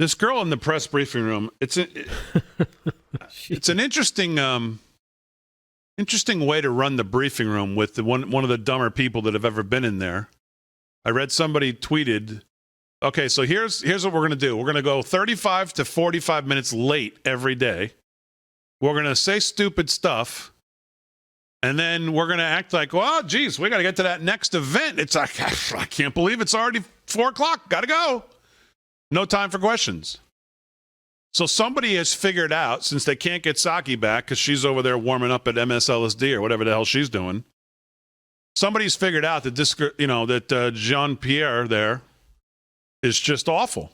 This girl in the press briefing room, it's an interesting way to run the briefing room with one of the dumber people that have ever been in there. I read somebody tweeted, okay, so here's what we're going to do. We're going to go 35 to 45 minutes late every day. We're going to say stupid stuff. And then we're going to act like, well, geez, we got to get to that next event. It's like, I can't believe it's already 4 o'clock. Got to go. No time for questions. So somebody has figured out, since they can't get Psaki back because she's over there warming up at MSLSD or whatever the hell she's doing, somebody's figured out that this, that Jean-Pierre there is just awful.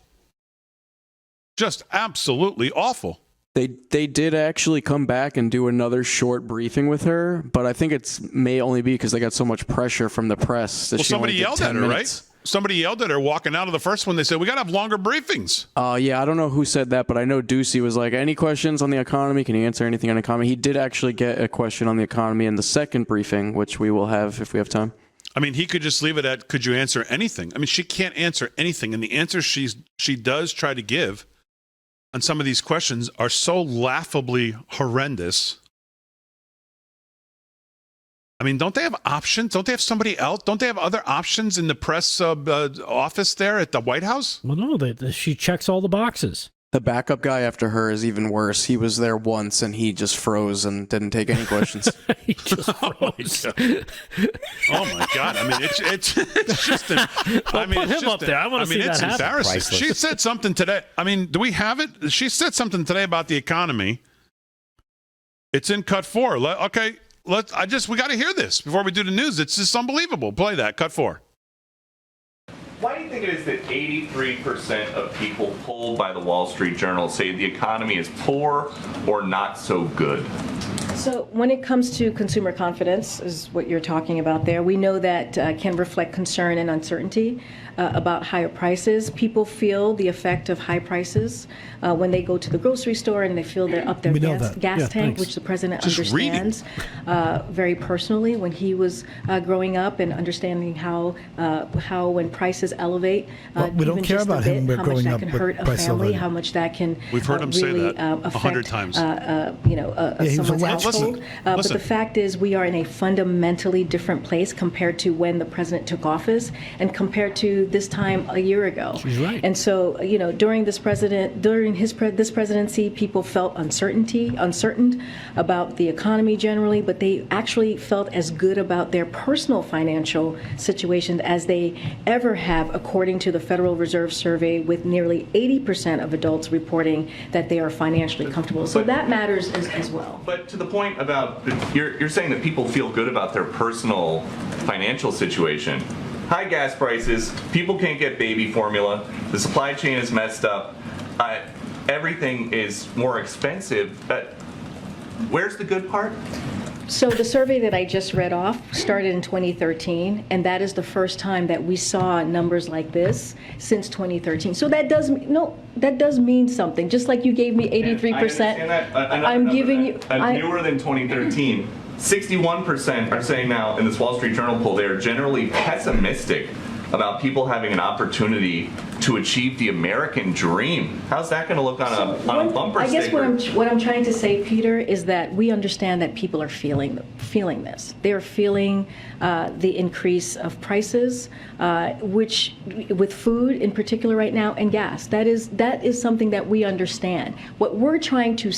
Just absolutely awful. They did actually come back and do another short briefing with her, but I think it may only be because they got so much pressure from the press. That somebody yelled at her, right? Somebody yelled at her walking out of the first one. They said, we got to have longer briefings. Yeah, I don't know who said that, but I know Ducey was like, any questions on the economy? Can you answer anything on the economy? He did actually get a question on the economy in the second briefing, which we will have if we have time. I mean, he could just leave it at, could you answer anything? I mean, she can't answer anything. And the answers she does try to give on some of these questions are so laughably horrendous. I mean, don't they have options? Don't they have somebody else? Don't they have other options in the press office there at the White House? Well, no, she checks all the boxes. The backup guy after her is even worse. He was there once and he just froze and didn't take any questions. He just froze. Oh my God! I mean, it's just. Put him up there. I want to see that it's happen. Embarrassing. Priceless. She said something today. I mean, do we have it? She said something today about the economy. It's in cut 4. Okay, we got to hear this before we do the news. It's just unbelievable. Play that cut 4. Why do you think it is that 83% of people polled by the Wall Street Journal say the economy is poor or not so good? So when it comes to consumer confidence, is what you're talking about there, we know that can reflect concern and uncertainty about higher prices. People feel the effect of high prices when they go to the grocery store and they feel they're up their gas tank, which the president understands very personally when he was growing up and understanding how when prices elevate, we don't care about him how much that can hurt a family, how much that can We've heard him really say that 100 times. Someone's household. But the fact is we are in a fundamentally different place compared to when the president took office and compared to this time a year ago. She's right. And so, during this presidency, people felt uncertain about the economy generally, but they actually felt as good about their personal financial situation as they ever have, according to the Federal Reserve survey, with nearly 80% of adults reporting that they are financially comfortable. So that matters as well. But to the point about, you're saying that people feel good about their personal financial situation. High gas prices, people can't get baby formula, the supply chain is messed up, everything is more expensive. Where's the good part? So the survey that I just read off started in 2013, and that is the first time that we saw numbers like this since 2013. So that does mean something. Just like you gave me 83%, I'm giving you newer than 2013. 61% are saying now in this Wall Street Journal poll they are generally pessimistic about people having an opportunity to achieve the American dream. How's that going to look on a bumper sticker? I guess what I'm trying to say, Peter, is that we understand that people are feeling this. They are feeling the increase of prices, which with food in particular right now and gas. That is something that we understand. What I'm trying to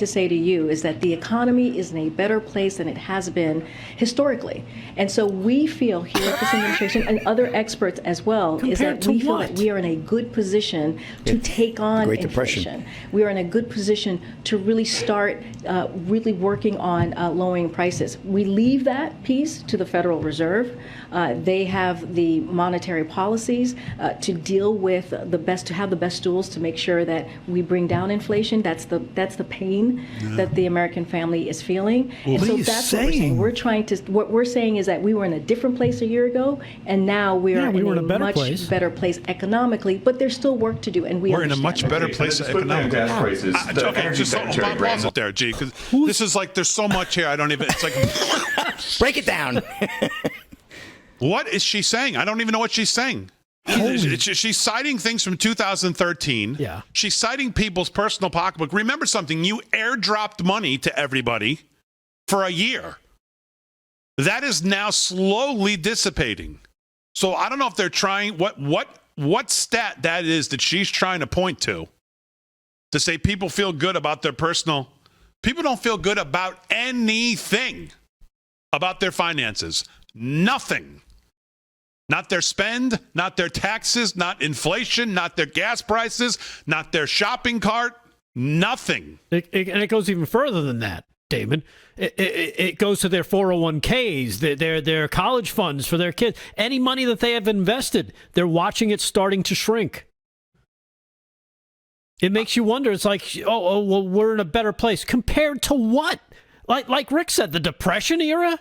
say to you is that the economy is in a better place than it has been historically. And so we feel here at this administration and other experts as well, is that we feel that we are in a good position to take on inflation. We are in a good position to really start really working on lowering prices. We leave that piece to the Federal Reserve. They have the monetary policies to deal with to have the best tools to make sure that we bring down inflation. That's the pain that the American family is feeling. Well, and so that's what we're saying. What we're saying is that we were in a different place a year ago, and now we are in a much better place economically, but there's still work to do, and we're in a much better place economically. Okay, just pause it there, G, because this is like there's so much here. I don't even. It's like break it down. What is she saying? I don't even know what she's saying. She's citing things from 2013. Yeah. She's citing people's personal pocketbook. Remember something, you airdropped money to everybody for a year. That is now slowly dissipating. So I don't know if they're trying, what stat that is that she's trying to point to say people feel good about their personal. People don't feel good about anything about their finances. Nothing. Not their spend, not their taxes, not inflation, not their gas prices, not their shopping cart, nothing. And it goes even further than that, Damon. It goes to their 401ks, their college funds for their kids. Any money that they have invested, they're watching it starting to shrink. It makes you wonder. It's like, well, we're in a better place. Compared to what? Like Rick said, the Depression era?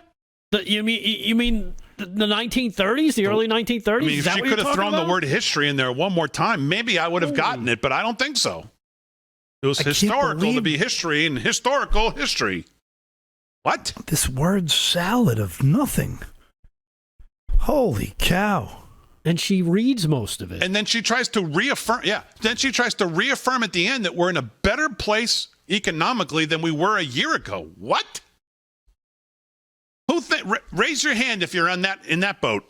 You mean the 1930s, the early 1930s? I mean, if she could have thrown the word history in there one more time, maybe I would have gotten it, but I don't think so. It was historical to be history and historical history. What? This word salad of nothing. Holy cow. And she reads most of it. And then she tries to reaffirm, then she tries to reaffirm at the end that we're in a better place economically than we were a year ago. What? Raise your hand if you're in that boat.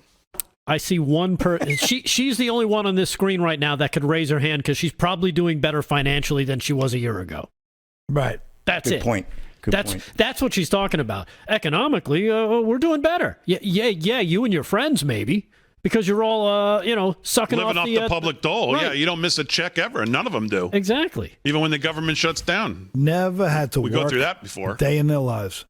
I see one she's the only one on this screen right now that could raise her hand because she's probably doing better financially than she was a year ago. Right. That's Good it. point. That's what she's talking about. Economically, we're doing better. Yeah, you and your friends maybe because you're all sucking living off the public dole. Right. Yeah, you don't miss a check ever, and none of them do. Exactly. Even when the government shuts down. Never had to We work go through that before. a day in their lives.